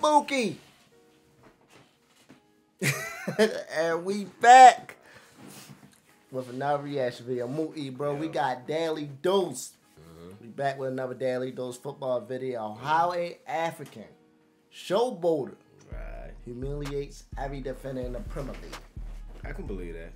Spooky. And we back with another reaction video. Mookie, bro, we got Daily Dose. We back with another Daily Dose football video. How a African showboater humiliates every defender in the Premier League. I can believe that.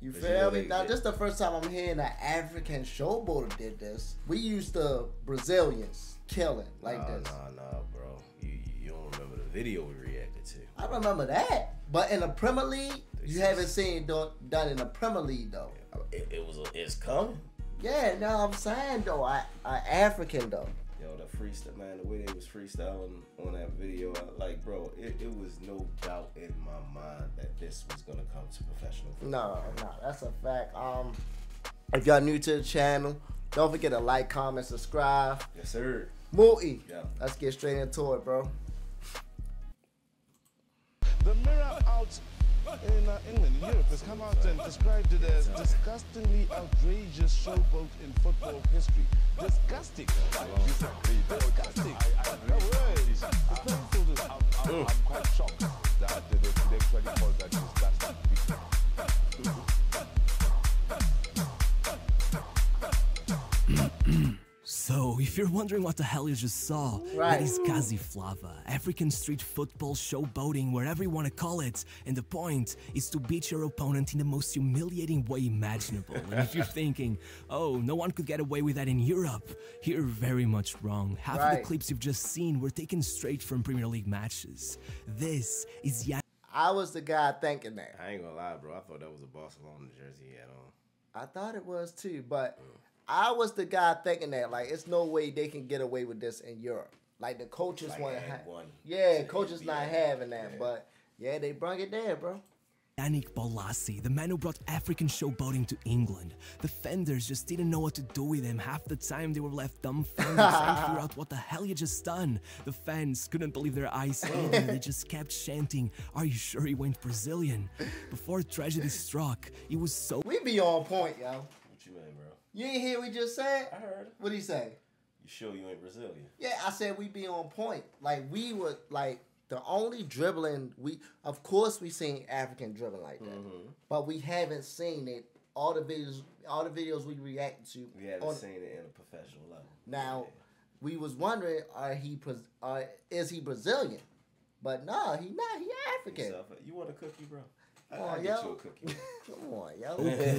You feel me? Now, this is the first time I'm hearing an African showboater did this. We used to Brazilians killing like this. No, bro. You don't remember the video we reacted to. I remember that. But in the Premier League, you haven't seen it done in the Premier League, though. It's coming. Yeah, no, I'm saying, though, I African, though. Yo, the freestyle, man, the way they was freestyling on that video, bro, it was no doubt in my mind that this was gonna come to professional football. No, that's a fact. If y'all new to the channel, don't forget to like, comment, subscribe. Yes, sir. Mookie, Yeah. Let's get straight into it, bro. The Mirror out in England, Europe, has come out and described it as disgustingly outrageous showboat in football history. Disgusting. Disgusting. I'm quite shocked that they actually call that disgusting. So, if you're wondering what the hell you just saw, that is Kazi Flava, African street football showboating, whatever you want to call it, and the point is to beat your opponent in the most humiliating way imaginable. And if you're thinking, oh, no one could get away with that in Europe, you're very much wrong. Half of the clips you've just seen were taken straight from Premier League matches. This is I was the guy thinking that. I ain't gonna lie, bro. I thought that was a Barcelona jersey he had on. I thought it was too, but I was the guy thinking that, like, it's no way they can get away with this in Europe. Like, the coaches want to have one. Yeah, coaches not having that, but yeah, they brought it there, bro. Yannick Bolasie, the man who brought African showboating to England. The Defenders just didn't know what to do with him. Half the time they were left dumbfounded trying to figure out what the hell you just done. The fans couldn't believe their eyes either. They just kept chanting, "Are you sure he went Brazilian?" Before tragedy struck, he was so... We be on point, yo. What you mean, bro? You ain't hear what we just said? I heard. What'd he say? You sure you ain't Brazilian? Yeah, I said we be on point. Like, we were, like... The only dribbling of course we seen African dribbling like that, but we haven't seen it. All the videos we react to. We haven't seen it in a professional level. Now, we was wondering, is he Brazilian? But no, he not. He African. You want a cookie, bro? Come on, get you a cookie. Come on, yo.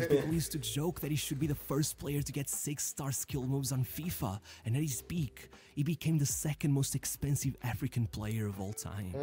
People used to joke that he should be the first player to get 6-star skill moves on FIFA, and at his peak, he became the second most expensive African player of all time.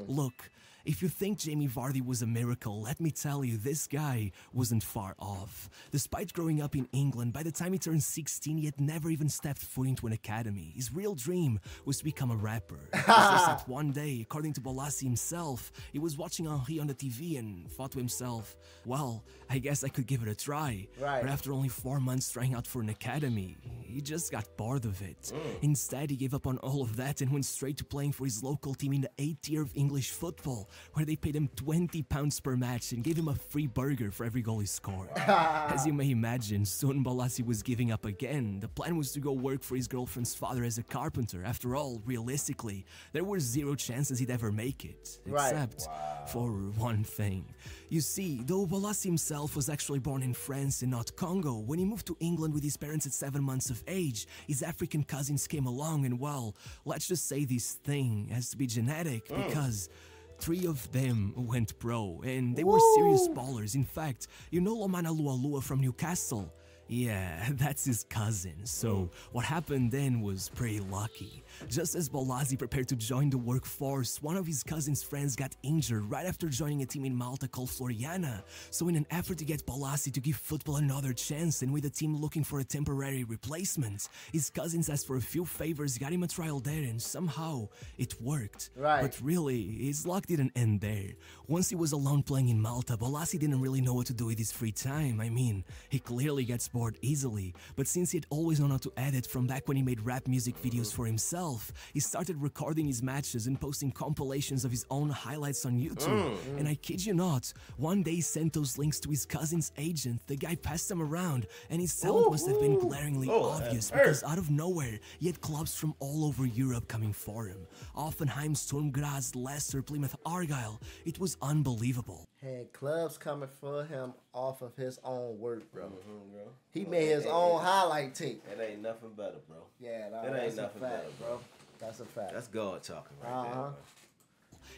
Look, if you think Jamie Vardy was a miracle, let me tell you, this guy wasn't far off. Despite growing up in England, by the time he turned 16, he had never even stepped foot into an academy. His real dream was to become a rapper. It's just that one day, according to Bolasie himself, he was watching Henri on the TV and thought to himself, well, I guess I could give it a try. But after only 4 months trying out for an academy, he just got bored of it. Instead, he gave up on all of that and went straight to playing for his local team in the 8th tier of English football, where they paid him £20 per match and gave him a free burger for every goal he scored. As you may imagine, soon Bolasie was giving up again. The plan was to go work for his girlfriend's father as a carpenter. After all, realistically, there were 0 chances he'd ever make it. Except for one thing. You see, though Bolasie himself was actually born in France and not Congo, when he moved to England with his parents at 7 months of age, his African cousins came along and, well, let's just say this thing has to be genetic because 3 of them went pro, and they were serious ballers. In fact, you know Lomana Lualua from Newcastle? Yeah, that's his cousin. So what happened then was pretty lucky. Just as Bolasie prepared to join the workforce, one of his cousin's friends got injured right after joining a team in Malta called Floriana. So in an effort to get Bolasie to give football another chance, and with the team looking for a temporary replacement, his cousins asked for a few favors, got him a trial there, and somehow it worked. But really, his luck didn't end there. Once he was alone playing in Malta, Bolasie didn't really know what to do with his free time. I mean, he clearly gets bored easily, but since he had always known how to edit from back when he made rap music videos for himself, he started recording his matches and posting compilations of his own highlights on YouTube. And I kid you not, one day he sent those links to his cousin's agent. The guy passed them around, and his talent must have been glaringly obvious because out of nowhere, he had clubs from all over Europe coming for him. Offenheim, Sturm Graz, Leicester, Plymouth Argyle. It was unbelievable. Had clubs coming for him off of his own work, bro. Bro. He made his own highlight tape. It ain't nothing better, bro. Yeah, It ain't that's a nothing fact, better, bro. That's a fact. That's God talking right there, bro.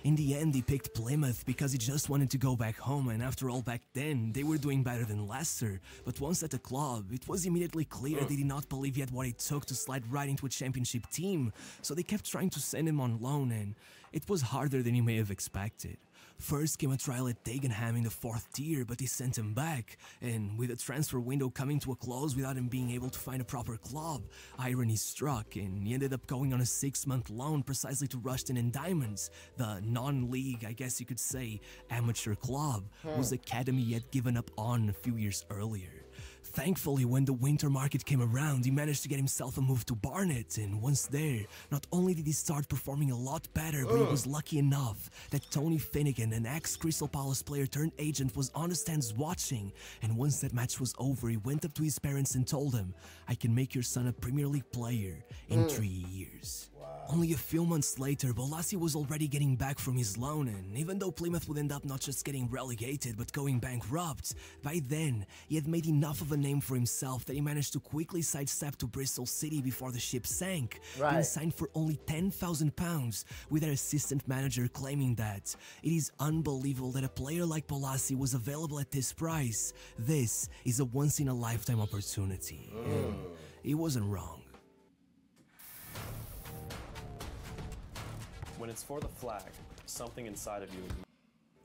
In the end, he picked Plymouth because he just wanted to go back home, and after all, back then, they were doing better than Leicester. But once at the club, it was immediately clear they did not believe he had what it took to slide right into a championship team, so they kept trying to send him on loan, and it was harder than you may have expected. First came a trial at Dagenham in the 4th tier, but they sent him back, and with the transfer window coming to a close without him being able to find a proper club, irony struck, and he ended up going on a 6-month loan precisely to Rushden and Diamonds, the non-league, I guess you could say, amateur club, whose academy he had given up on a few years earlier. Thankfully, when the winter market came around, he managed to get himself a move to Barnet, and once there, not only did he start performing a lot better, but he was lucky enough that Tony Finnegan, an ex-Crystal Palace player turned agent, was on the stands watching, and once that match was over, he went up to his parents and told them, "I can make your son a Premier League player in 3 years." Only a few months later, Bolasie was already getting back from his loan, and even though Plymouth would end up not just getting relegated but going bankrupt, by then he had made enough of a name for himself that he managed to quickly sidestep to Bristol City before the ship sank, being signed for only £10,000, with their assistant manager claiming that it is unbelievable that a player like Bolasie was available at this price. This is a once-in-a-lifetime opportunity. And he wasn't wrong. When it's for the flag, something inside of you.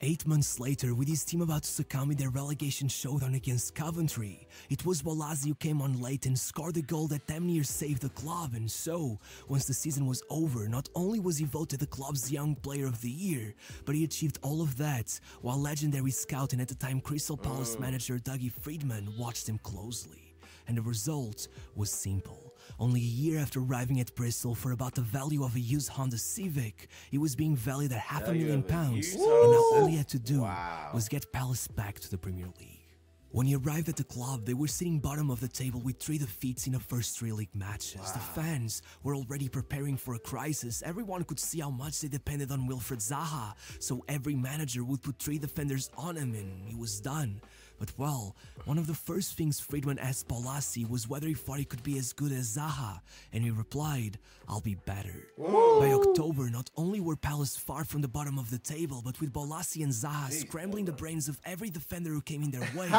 8 months later, with his team about to succumb in their relegation showdown against Coventry, it was Bolasie who came on late and scored a goal that damn near saved the club. And so, once the season was over, not only was he voted the club's Young Player of the Year, but he achieved all of that while legendary scout and at the time Crystal Palace manager Dougie Freedman watched him closely. And the result was simple. Only a year after arriving at Bristol for about the value of a used Honda Civic, he was being valued at £500,000, and now all he had to do was get Palace back to the Premier League. When he arrived at the club, they were sitting bottom of the table with 3 defeats in the first 3 league matches. The fans were already preparing for a crisis. Everyone could see how much they depended on Wilfried Zaha, so every manager would put 3 defenders on him and he was done. But well, one of the first things Friedman asked Bolasie was whether he thought he could be as good as Zaha, and he replied, "I'll be better." By October, not only were Palace far from the bottom of the table, but with Bolasie and Zaha scrambling the brains of every defender who came in their way,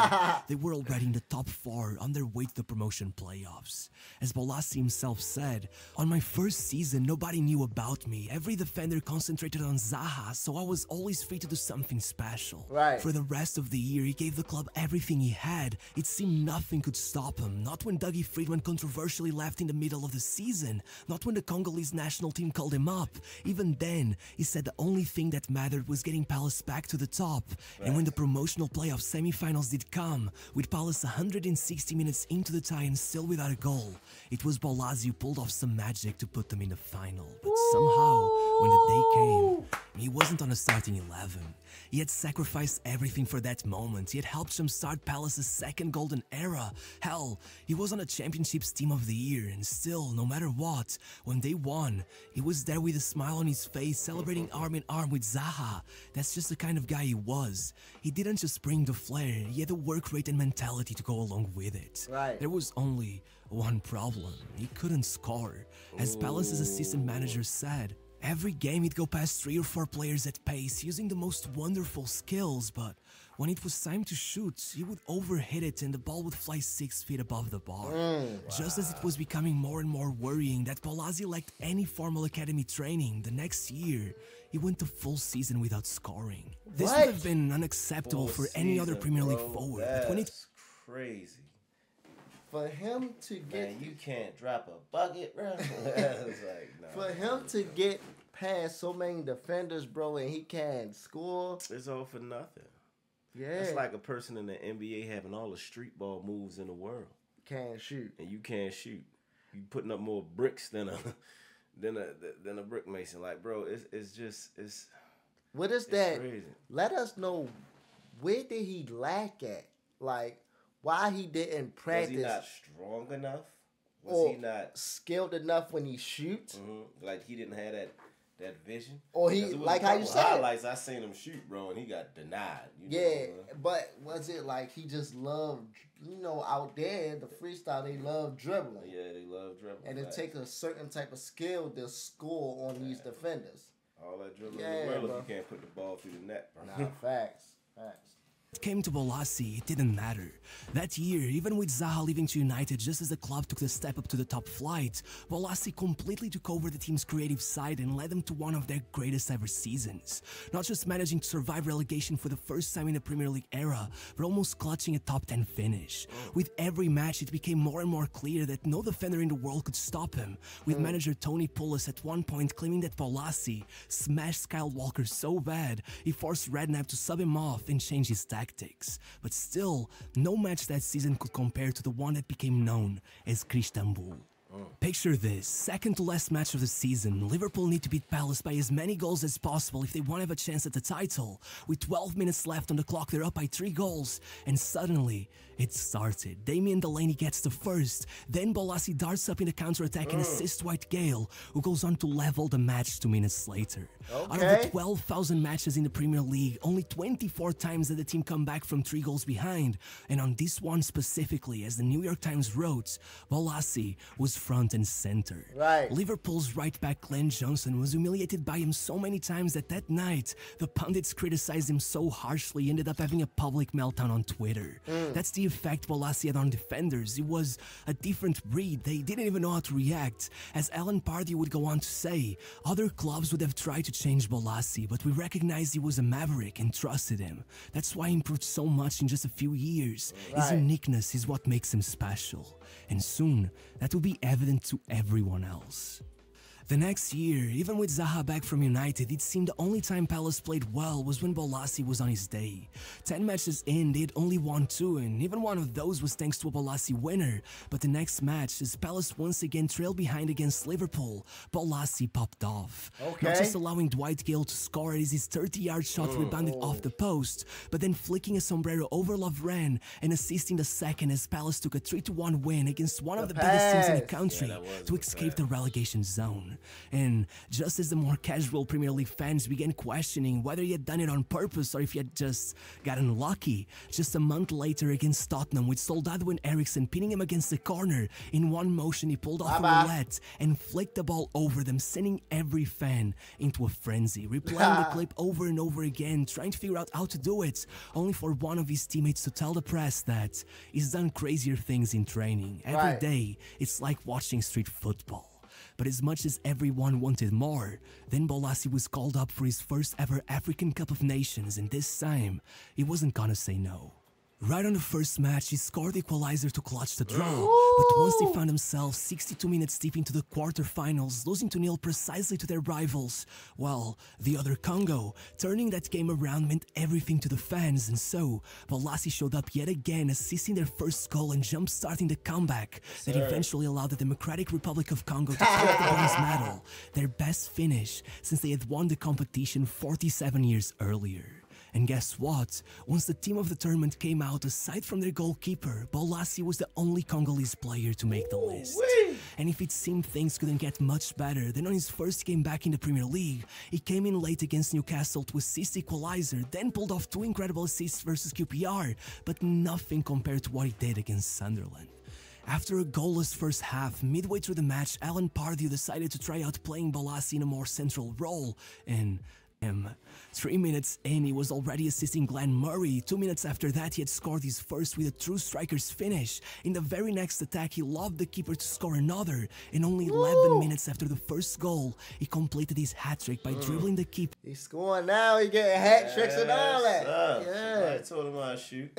they were already in the top 4 on their way to the promotion playoffs. As Bolasie himself said, "On my first season, nobody knew about me. Every defender concentrated on Zaha, so I was always free to do something special." For the rest of the year, he gave the club everything he had. It seemed nothing could stop him. Not when Dougie Freedman controversially left in the middle of the season. Not when the Congolese national team called him up. Even then, he said the only thing that mattered was getting Palace back to the top. And when the promotional playoff semi-finals did come, with Palace 160 minutes into the tie and still without a goal, it was Bolasie who pulled off some magic to put them in the final. But somehow, when the day came, he wasn't on a starting 11. He had sacrificed everything for that moment. He had helped jumpstart Palace's second golden era. Hell, he was on a championship's team of the year, and still, no matter what, when they won, he was there with a smile on his face, celebrating arm in arm with Zaha. That's just the kind of guy he was. He didn't just bring the flair, he had the work rate and mentality to go along with it. There was only one problem. He couldn't score. As Palace's assistant manager said, every game he'd go past 3 or 4 players at pace, using the most wonderful skills, but when it was time to shoot, he would overhit it and the ball would fly 6 feet above the bar. Just as it was becoming more and more worrying that Bolasie lacked any formal academy training, the next year, he went the full season without scoring. This would have been unacceptable for any other Premier League forward, but when it... crazy. For him to get... Man, you can't drop a bucket, bro. It's like, no. For him to get past so many defenders, bro, and he can't score... It's all for nothing. Yeah. It's like a person in the NBA having all the street ball moves in the world. can't shoot. And you can't shoot. You putting up more bricks than a brick mason. Like, bro, it's what is that? Crazy. Let us know, where did he lack at? Like, why he didn't practice? Was he not strong enough? Was he not skilled enough when he shoots? Like, he didn't have that vision? Or he, like how you said, highlights, I seen him shoot, bro, and he got denied. But was it like he just loved, out there, the freestyle, they love dribbling. Yeah, they love dribbling. And it takes a certain type of skill to score on these defenders. All that dribbling in the world if you can't put the ball through the net, bro. Nah, facts. It came to Bolasie, it didn't matter. That year, even with Zaha leaving to United just as the club took the step up to the top flight, Bolasie completely took over the team's creative side and led them to one of their greatest ever seasons. Not just managing to survive relegation for the first time in the Premier League era, but almost clutching a top 10 finish. With every match, it became more and more clear that no defender in the world could stop him, with manager Tony Pulis at one point claiming that Bolasie smashed Kyle Walker so bad, he forced Redknapp to sub him off and change his tactics. But still, no match that season could compare to the one that became known as Cristamboul. Picture this, second to last match of the season, Liverpool need to beat Palace by as many goals as possible if they want to have a chance at the title. With 12 minutes left on the clock, they're up by 3 goals, and suddenly, it started. Damian Delaney gets the first, then Bolasie darts up in the counter-attack and assists White Gale, who goes on to level the match 2 minutes later. Out of the 12,000 matches in the Premier League, only 24 times did the team come back from 3 goals behind, and on this one specifically, as the New York Times wrote, Bolasie was front and center. Liverpool's right back Glenn Johnson was humiliated by him so many times that night, the pundits criticized him so harshly he ended up having a public meltdown on Twitter. That's the effect Bolasie had on defenders. It was a different breed. They didn't even know how to react. As Alan Pardew would go on to say, other clubs would have tried to change Bolasie, but we recognized he was a maverick and trusted him. That's why he improved so much in just a few years. His uniqueness is what makes him special. And soon, that will be evident to everyone else. The next year, even with Zaha back from United, it seemed the only time Palace played well was when Bolasie was on his day. 10 matches in, they'd only won 2, and even one of those was thanks to a Bolasie winner. But the next match, as Palace once again trailed behind against Liverpool, Bolasie popped off. Not just allowing Dwight Gale to score as his 30-yard shot rebounded off the post, but then flicking a sombrero over Lovren and assisting the second as Palace took a 3-1 win against one of the biggest teams in the country to escape the relegation zone. And just as the more casual Premier League fans began questioning whether he had done it on purpose or if he had just gotten lucky, just a month later against Tottenham with Soldado and Eriksen pinning him against the corner, in one motion he pulled off a roulette and flicked the ball over them, sending every fan into a frenzy, replaying the clip over and over again, trying to figure out how to do it, only for one of his teammates to tell the press that he's done crazier things in training. Every day, it's like watching street football. But as much as everyone wanted more, then Bolasie was called up for his first ever African Cup of Nations, and this time, he wasn't gonna say no. Right on the first match, he scored the equalizer to clutch the draw, but once they found themselves 62 minutes deep into the quarterfinals, losing 2-0 precisely to their rivals, well, the other Congo, turning that game around meant everything to the fans, and so, Bolasie showed up yet again, assisting their first goal and jump-starting the comeback that eventually allowed the Democratic Republic of Congo to take the bronze medal, their best finish since they had won the competition 47 years earlier. And guess what? Once the team of the tournament came out, aside from their goalkeeper, Bolasie was the only Congolese player to make the list. And if it seemed things couldn't get much better, then on his first game back in the Premier League, he came in late against Newcastle to assist the equalizer, then pulled off 2 incredible assists versus QPR, but nothing compared to what he did against Sunderland. After a goalless first half, midway through the match, Alan Pardew decided to try out playing Bolasie in a more central role, and 3 minutes in, he was already assisting Glenn Murray. 2 minutes after that, he had scored his first with a true striker's finish. In the very next attack, he lobbed the keeper to score another. And only 11 minutes after the first goal, he completed his hat-trick by dribbling the keeper. He's scoring now, he's getting hat-tricks and all that. I told him I'd shoot.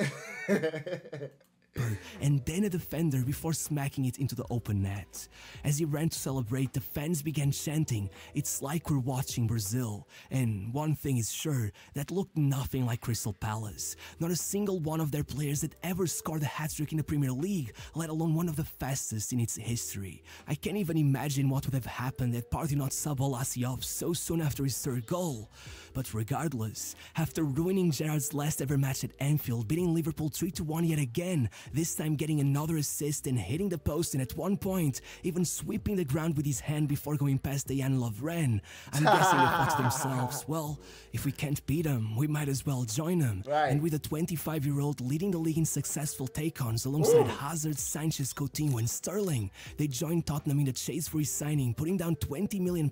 keeper and then a defender before smacking it into the open net. As he ran to celebrate, the fans began chanting, "It's like we're watching Brazil." And one thing is sure, that looked nothing like Crystal Palace. Not a single one of their players had ever scored a hat-trick in the Premier League, let alone one of the fastest in its history. I can't even imagine what would have happened had Partey not subbed Bolasie off so soon after his third goal. But regardless, after ruining Gerrard's last ever match at Anfield, beating Liverpool 3-1 yet again, this time getting another assist and hitting the post, and at one point even sweeping the ground with his hand before going past Dejan Lovren, I'm guessing they thought to themselves, well, if we can't beat them, we might as well join them. Right. And with a 25-year-old leading the league in successful take-ons alongside Hazard, Sanchez, Coutinho and Sterling, they joined Tottenham in the chase for his signing, putting down £20 million,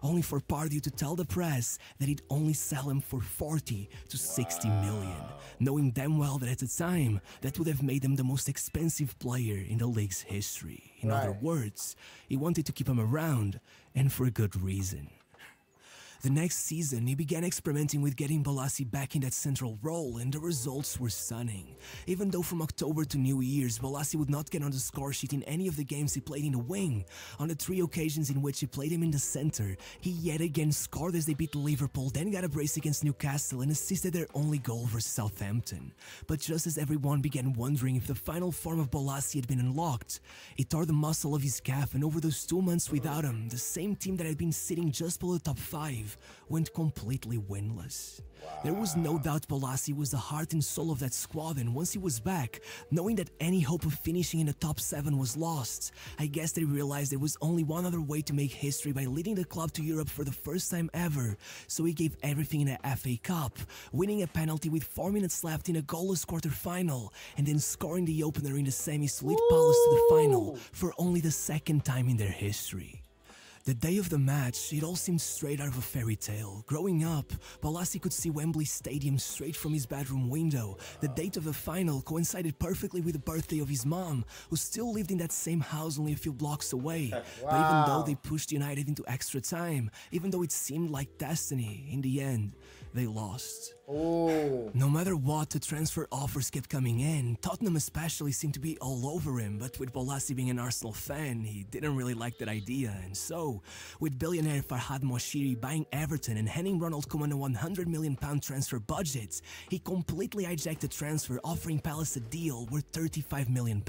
only for Partey to tell the press that he'd only sell him for 40 to 60 million, knowing damn well that at the time, that would have made him the most expensive player in the league's history. In other words, he wanted to keep him around, and for good reason. The next season, he began experimenting with getting Bolasie back in that central role, and the results were stunning. Even though from October to New Year's, Bolasie would not get on the score sheet in any of the games he played in the wing, on the 3 occasions in which he played him in the center, he yet again scored as they beat Liverpool, then got a brace against Newcastle and assisted their only goal versus Southampton. But just as everyone began wondering if the final form of Bolasie had been unlocked, he tore the muscle of his calf, and over those 2 months without him, the same team that had been sitting just below the top 5 went completely winless. There was no doubt Bolasie was the heart and soul of that squad, and once he was back, knowing that any hope of finishing in the top 7 was lost, I guess they realized there was only one other way to make history by leading the club to Europe for the first time ever, so he gave everything in the FA Cup, winning a penalty with 4 minutes left in a goalless quarter-final, and then scoring the opener in the semis to lead Palace to the final for only the 2nd time in their history. The day of the match, it all seemed straight out of a fairy tale. Growing up, Bolasie could see Wembley Stadium straight from his bedroom window. The date of the final coincided perfectly with the birthday of his mom, who still lived in that same house only a few blocks away. But even though they pushed United into extra time, even though it seemed like destiny, in the end, they lost. No matter what, the transfer offers kept coming in. Tottenham especially seemed to be all over him, but with Bolasie being an Arsenal fan, he didn't really like that idea, and so, with billionaire Farhad Moshiri buying Everton and handing Ronald Koeman a £100 million transfer budget, he completely hijacked the transfer, offering Palace a deal worth £35 million.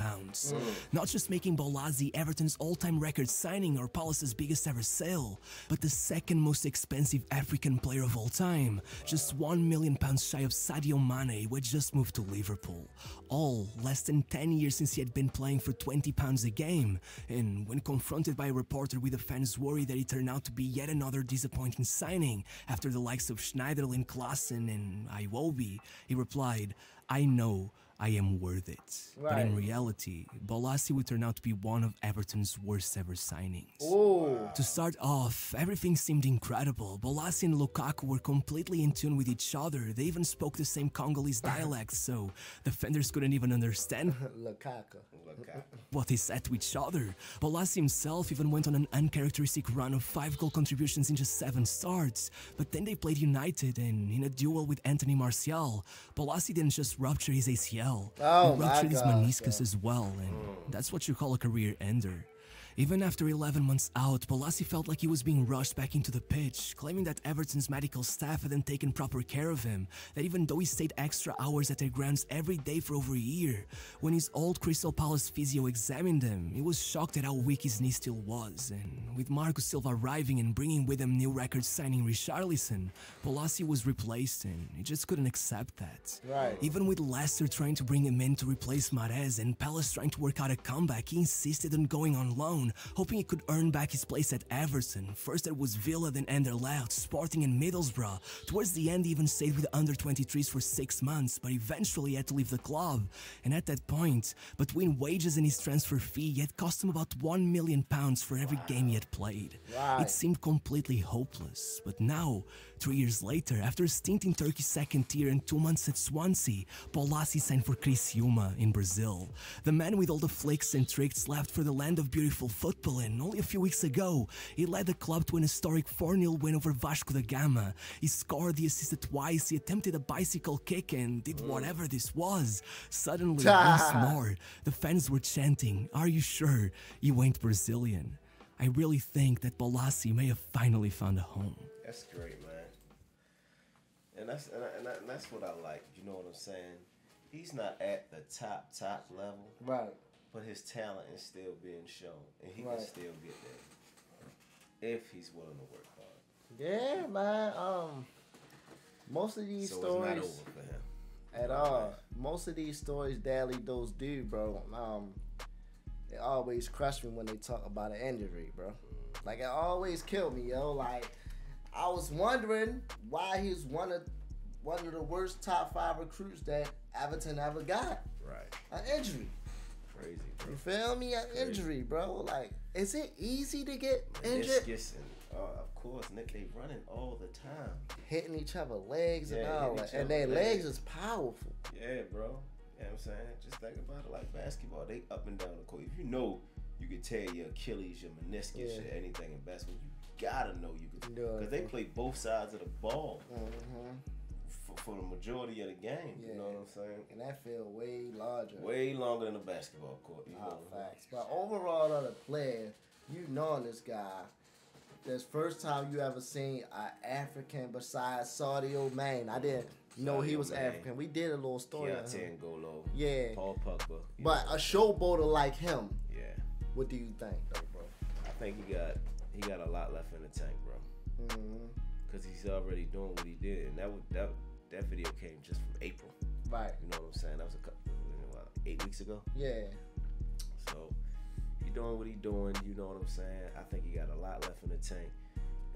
Not just making Bolasie Everton's all-time record signing or Palace's biggest ever sale, but the 2nd most expensive African player of all time, just £1 million shy of Sadio Mane, who had just moved to Liverpool. All less than 10 years since he had been playing for £20 a game, and when confronted by a reporter with the fans' worry that he turned out to be yet another disappointing signing after the likes of Schneiderlin, Klaassen and Iwobi, he replied, "I know I am worth it." But in reality, Bolasie would turn out to be one of Everton's worst ever signings. To start off, everything seemed incredible. Bolasie and Lukaku were completely in tune with each other. They even spoke the same Congolese dialect, so defenders couldn't even understand what they said to each other. Bolasie himself even went on an uncharacteristic run of 5 goal contributions in just 7 starts. But then they played United, and in a duel with Anthony Martial, Bolasie didn't just rupture his ACL, he ruptured his meniscus as well, and that's what you call a career ender. Even after 11 months out, Bolasie felt like he was being rushed back into the pitch, claiming that Everton's medical staff hadn't taken proper care of him, that even though he stayed extra hours at their grounds every day for over a year, when his old Crystal Palace physio examined him, he was shocked at how weak his knee still was, and with Marco Silva arriving and bringing with him new record signing Richarlison, Bolasie was replaced, and he just couldn't accept that. Even with Leicester trying to bring him in to replace Mahrez and Palace trying to work out a comeback, he insisted on going on loan, hoping he could earn back his place at Everton. First it was Villa, then Anderlecht, Sporting and Middlesbrough. Towards the end he even stayed with the under-23s for 6 months, but eventually had to leave the club. And at that point, between wages and his transfer fee, it had cost him about £1 million for every game he had played. It seemed completely hopeless, but now, 3 years later, after a stint in Turkey's 2nd tier and 2 months at Swansea, Bolasie signed for Criciúma in Brazil. The man with all the flicks and tricks left for the land of beautiful football, and only a few weeks ago, he led the club to an historic 4-0 win over Vasco da Gama. He scored, he assisted twice, he attempted a bicycle kick, and did whatever this was. Suddenly, once more, the fans were chanting, "Are you sure you ain't Brazilian?" I really think that Bolasie may have finally found a home. That's great, man. And that's what I like. You know what I'm saying? He's not at the top level, Right. but his talent is still being shown, and he can still get there if he's willing to work hard. Yeah, man. Most of these So stories it's not over for him at all. Most of these stories Daily Dose do, bro. It always crush me when they talk about an injury, bro. Like, it always killed me, yo. Like, I was wondering why he's one of the worst top 5 recruits that Everton ever got. Right. An injury. Crazy, bro. You feel me? An injury, bro. Like, is it easy to get injured? Of course, Nick, they running all the time. Hitting each other legs and Yeah, all hitting that. each And other their legs. legs is powerful. Yeah, bro. You know what I'm saying? Just think about it like basketball. They up and down the court. If you know you could tear your Achilles, your meniscus, or anything in basketball, you gotta know you could. Because they play both sides of the ball for the majority of the game. Yeah. You know what I'm saying? And that feel way larger. Way longer than a basketball court. You know? Facts. But overall, on the player, you knowing this guy, this first time you ever seen an African besides Sadio Mane. I didn't know he was Mane. African. We did a little story on Keontae him. Ngolo. Yeah. Paul Pogba. you But know. a showboater like him, Yeah. what do you think, though, bro? I think he got a lot left in the tank, bro. Mm-hmm. Because he's already doing what he did, and that video came just from April. Right. You know what I'm saying? That was 8 weeks ago. Yeah. So he doing what he doing. You know what I'm saying? I think he got a lot left in the tank,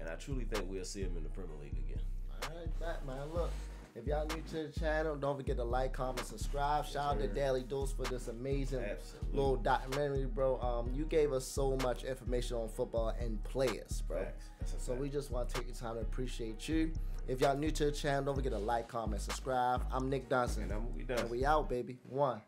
and I truly think we'll see him in the Premier League again. All right, that man. Look, if y'all new to the channel, don't forget to like, comment, subscribe. Shout out to Daily Dose for this amazing little documentary, bro. You gave us so much information on football and players, bro. Facts. So we just want to take the time to appreciate you. If y'all new to the channel, don't forget to like, comment, subscribe. I'm Nick DUNSON. And I'm Movie Dunson. And we out, baby. One.